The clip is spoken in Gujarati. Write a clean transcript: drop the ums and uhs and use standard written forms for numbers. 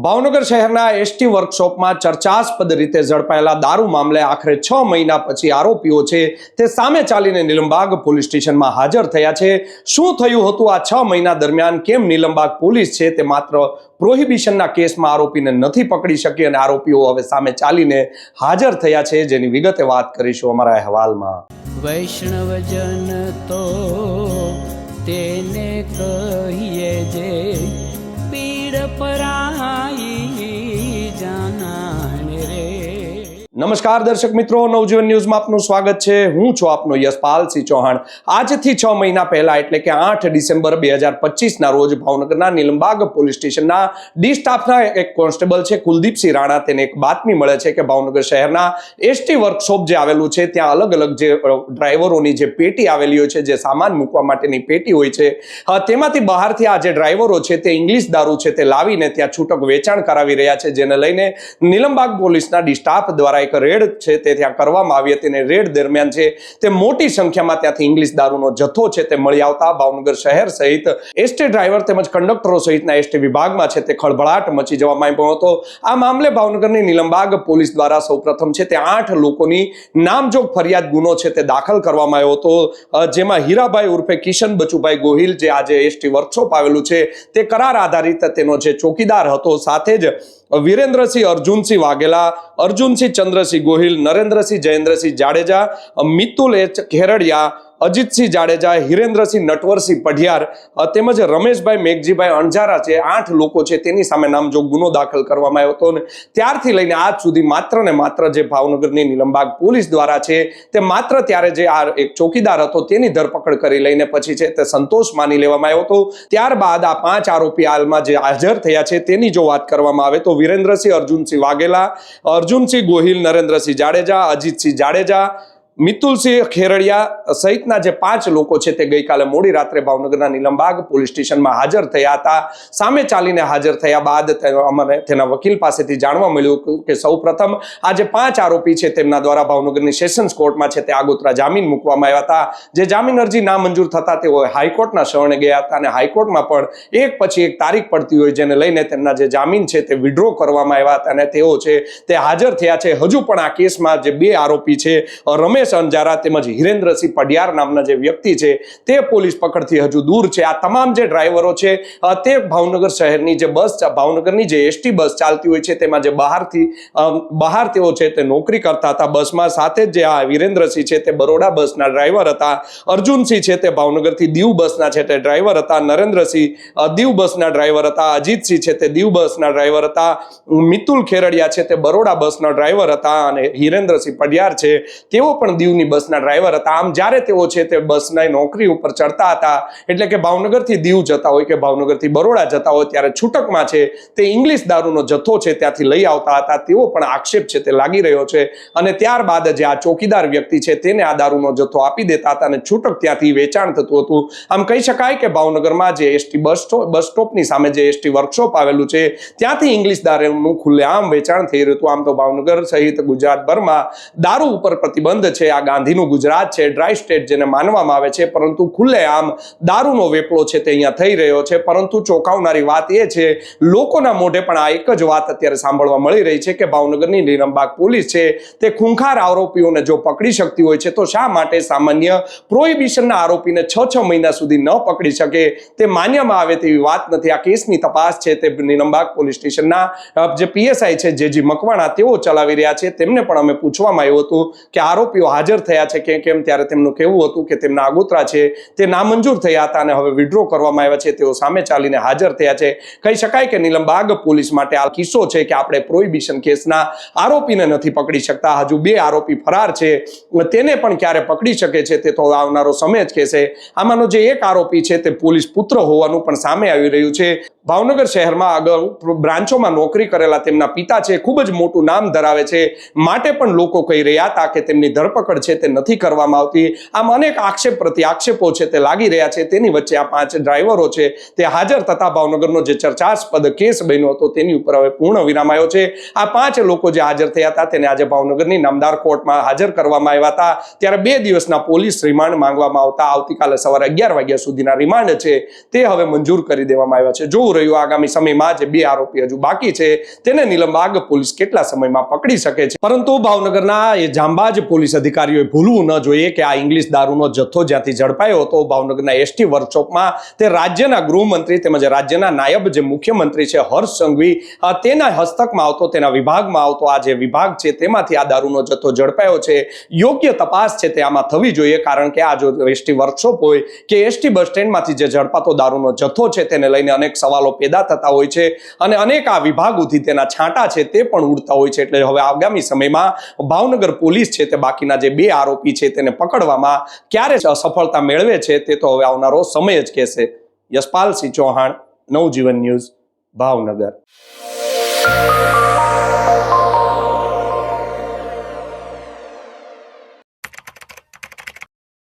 ભાવનગર શહેરના એસટી વર્કશોપમાં ચર્ચાસ્પદ રીતે ઝડપાયેલા દારૂ મામલે આખરે 6 મહિના પછી આરોપીઓ છે તે સામે ચાલીને નીલમબાગ પોલીસ સ્ટેશનમાં હાજર થયા છે। શું થયું હતું આ 6 મહિના દરમિયાન, કેમ નીલમબાગ પોલીસ છે તે માત્ર પ્રોહિબિશનના કેસમાં આરોપીને નથી પકડી શકી અને આરોપીઓ હવે સામે ચાલીને હાજર થયા છે, જેની વિગતે વાત કરીશું અમારા અહેવાલમાં। વૈષ્ણવજન તો તેને કહીએ જે પીડ પરાઈ જાનાને રે। નમસ્કાર દર્શક મિત્રો, નવજીવન ન્યૂઝમાં આપનું સ્વાગત છે। હું છું આપનો યશપાલસિંહ ચૌહાણ। આજથી 6 મહિના પહેલા એટલે કે 8 ડિસેમ્બર 2025ના રોજ ભાવનગરના નીલમબાગ પોલીસ સ્ટેશનના ડી સ્ટાફના એક કોન્સ્ટેબલ છે કુલદીપસિંહ રાણા, તેને એક બાતમી મળે છે કે ભાવનગર શહેરના એસટી વર્કશોપ જે આવેલું છે ત્યાં અલગ અલગ જે ડ્રાઈવરોની જે પેટી આવેલી હોય છે, જે સામાન મૂકવા માટેની પેટી હોય છે, તેમાંથી બહારથી આ જે ડ્રાઈવરો છે તે ઇંગ્લિશ દારૂ છે તે લાવીને ત્યાં છૂટક વેચાણ કરાવી રહ્યા છે, જેને લઈને નીલમબાગ પોલીસના ડી સ્ટાફ દ્વારા એક રેડ છે તે ત્યાં કરવામાં આવી હતી અને રેડ દરમિયાન છે તે મોટી સંખ્યામાં ત્યાંથી ઇંગ્લિશ દારૂનો જથ્થો છે તે મળી આવતા ભાવનગર શહેર સહિત એસટી ડ્રાઈવર તેમજ કંડક્ટરો સહિતના એસટી વિભાગમાં છે તે ખળભળાટ મચી જવા માંડ્યો હતો। આ મામલે ભાવનગરની નીલમબાગ પોલીસ દ્વારા સૌપ્રથમ છે તે 8 લોકોની નામજોગ ફરિયાદ ગુનો છે તે દાખલ કરવામાં આવ્યો હતો, જેમાં હીરાભાઈ ઉર્ફે કિશન બચુભાઈ ગોહિલ, જે આજે એસટી વર્કશોપ આવેલું છે તે કરાર આધારિત તેનો જે ચોકીદાર હતો, સાથે જ વીરેન્દ્રસિંહ અર્જુનસિંહ વાઘેલા, અર્જુનસિંહ ચંદ્રસિંહ ગોહિલ, નરેન્દ્રસિંહ જયેન્દ્રસિંહ જાડેજા, મિતુલ એચ ખેરડિયા, અજીતસિંહ જાડેજા, હિરેન્દ્રસિંહ નટવરસિંહ પઢિયાર તેમજ રમેશભાઈ મેઘજીભાઈ અણજારા છે, 8 લોકો છે તેની સામે નામજોગ ગુનો દાખલ કરવામાં આવ્યો હતો। અને ત્યારથી લઈને આજ સુધી માત્ર ને માત્ર જે ભાવનગરની નીલમબાગ પોલીસ દ્વારા છે તે માત્ર ત્યારે જે આ એક ચોકીદાર હતો તેની ધરપકડ કરી લઈને પછી છે તે સંતોષ માની લેવામાં આવ્યો હતો। ત્યારબાદ આ 5 આરોપી હાલમાં જે હાજર થયા છે તેની જો વાત કરવામાં આવે તો વીરેન્દ્રસિંહ અર્જુનસિંહ વાઘેલા, અર્જુનસિંહ ગોહિલ, નરેન્દ્રસિંહ જાડેજા, અજીતસિંહ જાડેજા, મિતુલસિંહ ખેરડિયા સહિતના જે 5 લોકો છે તે ગઈકાલે મોડી રાત્રે ભાવનગરના નીલમબાગ પોલીસ સ્ટેશનમાં હાજર થયા હતા। સામે ચાલીને હાજર થયા બાદ અમને તેના વકીલ પાસેથી જાણવા મળ્યું કે સૌપ્રથમ આ જે 5 આરોપી છે તેમના દ્વારા ભાવનગરની સેશન્સ કોર્ટમાં છે તે આગોતરા જામીન મૂકવામાં આવ્યા હતા, જે જામીન અરજી નામંજૂર થતા તેઓ હાઈકોર્ટના શરણે ગયા હતા અને હાઈકોર્ટમાં પણ એક પછી એક તારીખ પડતી હોય, જેને લઈને તેમના જે જામીન છે તે વિડ્રો કરવામાં આવ્યા હતા અને તેઓ છે તે હાજર થયા છે। હજુ પણ આ કેસમાં જે 2 આરોપી છે, રમેશ અંજારા તેમજ હિરેન્દ્રસિંહ પઢિયાર નામના જે વ્યક્તિ છે તે પોલીસ પકડથી હજુ દૂર છે। આ તમામ જે ડ્રાઈવરો છે તે ભાવનગર શહેરની જે બસ, ભાવનગરની જે એસટી બસ ચાલતી હોય છે તેમાં જે બહાર તેઓ છે તે નોકરી કરતા હતા બસમાં, સાથે જ જે આ વીરેન્દ્રસિંહ છે તે બરોડા બસના ડ્રાઈવર હતા, અર્જુનસિંહ છે તે ભાવનગરથી દીવ બસના છે તે ડ્રાઈવર હતા, નરેન્દ્રસિંહ દીવ બસના ડ્રાઈવર હતા, અજીતસિંહ છે તે દીવ બસના ડ્રાઈવર હતા, મિતુલ ખેરડિયા છે તે બરોડા બસના ડ્રાઈવર હતા અને હિરેન્દ્રસિંહ પઢિયાર છે તેઓ પણ દીવની બસના ડ્રાઈવર હતા। આમ જ્યારે તેઓ છે તે બસના નોકરી ઉપર ચડતા હતા, એટલે કે ભાવનગરથી દીવ જતા હોય કે ભાવનગરથી બરોડા જતા હોય, ત્યારે છૂટકમાં છે તે ઇંગ્લિશ દારૂનો જથ્થો છે ત્યાંથી લઈ આવતા હતા, તેવો પણ આક્ષેપ છે તે લાગી રહ્યો છે। અને ત્યારબાદ જે આ ચોકીદાર વ્યક્તિ છે તેને આ દારૂનો જથ્થો આપી દેતા હતા અને છૂટક ત્યાંથી વેચાણ થતું હતું। આમ કહી શકાય કે ભાવનગરમાં જે એસટી બસ સ્ટોપની સામે જે એસટી વર્કશોપ આવેલું છે ત્યાંથી ઇંગ્લિશ દારૂનું ખુલ્લેઆમ વેચાણ થઈ રહ્યું હતું। આમ તો ભાવનગર સહિત ગુજરાતભરમાં દારૂ ઉપર પ્રતિબંધ છે, આ ગાંધીનું ગુજરાત છે, ડ્રાય સ્ટેટ જેને માનવામાં આવે છે, પરંતુ ખુલ્લેઆમ દારૂનો વેપલો છે તે અહીંયા થઈ રહ્યો છે। પરંતુ ચોંકાવનારી વાત એ છે, લોકોના મોઢે પણ આ એક જ વાત અત્યારે સાંભળવા મળી રહી છે કે ભાવનગરની નીલમબાગ પોલીસ છે તે ખૂંખાર આરોપીઓને જો પકડી શકતી હોય છે તો શા માટે સામાન્ય પ્રોહિબિશનના આરોપીને 6 મહિના સુધી ન પકડી શકે, તે માન્યમાં આવે તેવી વાત નથી। આ કેસની તપાસ છે તે નીલમબાગ પોલીસ સ્ટેશનના જે પીએસઆઈ છે જેજી મકવાણા તેઓ ચલાવી રહ્યા છે। તેમને પણ અમે પૂછવામાં આવ્યું હતું કે આરોપીઓ હાજર થયા છે કે કેમ, ત્યારે તેમનું કહેવું હતું કે તેમના આગોતરા છે તે નામંજૂર થયા હતા અને હવે વિડ્રો કરવામાં આવ્યા છે, તેઓ સામે ચાલીને હાજર થયા છે। કહી શકાય કે નીલમબાગ પોલીસ માટે આ કિસ્સો છે કે આપણે પ્રોહિબિશન કેસના આરોપીને નથી પકડી શકતા, હજુ 2 આરોપી ફરાર છે, તેને પણ ક્યારે પકડી શકે છે તે તો આવનારો સમય જ કહેશે। આમાંનો જે એક આરોપી છે તે પોલીસ પુત્ર હોવાનું પણ સામે આવી રહ્યું છે। ભાવનગર શહેરમાં અગાઉ બ્રાન્ચોમાં નોકરી કરેલા તેમના પિતા છે ખૂબ જ મોટું નામ ધરાવે છે, માટે પણ લોકો કહી રહ્યા હતા કે તેમની ધરપકડ છે તે નથી કરવામાં આવતી। આમ અનેક આક્ષેપ પ્રતિ આક્ષેપો છે તે લાગી રહ્યા છે। તેની વચ્ચે આ 5 ડ્રાઈવરો છે તે હાજર થતા ભાવનગરનો જે ચર્ચાસ્પદ કેસ બન્યો હતો તેની ઉપર હવે પૂર્ણ વિરામ આવ્યો છે। આ 5 લોકો જે હાજર થયા હતા તેને આજે ભાવનગરની નામદાર કોર્ટમાં હાજર કરવામાં આવ્યા હતા, ત્યારે 2 દિવસના પોલીસ રિમાન્ડ માંગવામાં આવતા આવતીકાલે સવારે 11 વાગ્યા સુધીના રિમાન્ડ છે તે હવે મંજૂર કરી દેવામાં આવ્યા છે। જોવું રહ્યું આગામી સમયમાં જે 2 આરોપી હજુ બાકી છે તેને નીલમબાગ પોલીસ કેટલા સમયમાં પકડી શકે છે. પરંતુ ભાવનગરના એ જાંબાજ પોલીસ અધિકારીઓએ ભૂલવું ન જોઈએ કે આ ઇંગ્લિશ દારૂનો જથ્થો જ્યાંથી ઝડપાયો હતો ભાવનગરના એસટી વર્કશોપમાં, તે રાજ્યના ગૃહમંત્રી તેમજ રાજ્યના નાયબ જે મુખ્યમંત્રી છે હર્ષ સંઘવી તેના હસ્તકમાં આવતો, તેના વિભાગમાં આવતો આ જે વિભાગ છે તેમાંથી આ દારૂનો જથ્થો ઝડપાયો છે. યોગ્ય તપાસ છે તે આમાં થવી જોઈએ, કારણ કે આ જો એસટી વર્કશોપ હોય કે એસટી બસ સ્ટેન્ડમાંથી જે ઝડપાતો દારૂનો જથ્થો છે તેને લઈને અનેક સવાલો પેદા થતા હોય છે અને અનેક આ વિભાગોથી તેના છાંટા છે તે પણ ઉડતા હોય છે. એટલે હવે આગામી સમયમાં ભાવનગર પોલીસ છે તે બાકીના જે 2 આરોપી છે તેને પકડવામાં ક્યારે સફળતા મેળવે છે તે તો હવે આવનારો સમય જ કહેશે. યશપાલસિંહ ચૌહાણ, નવજીવન ન્યૂઝ, ભાવનગર.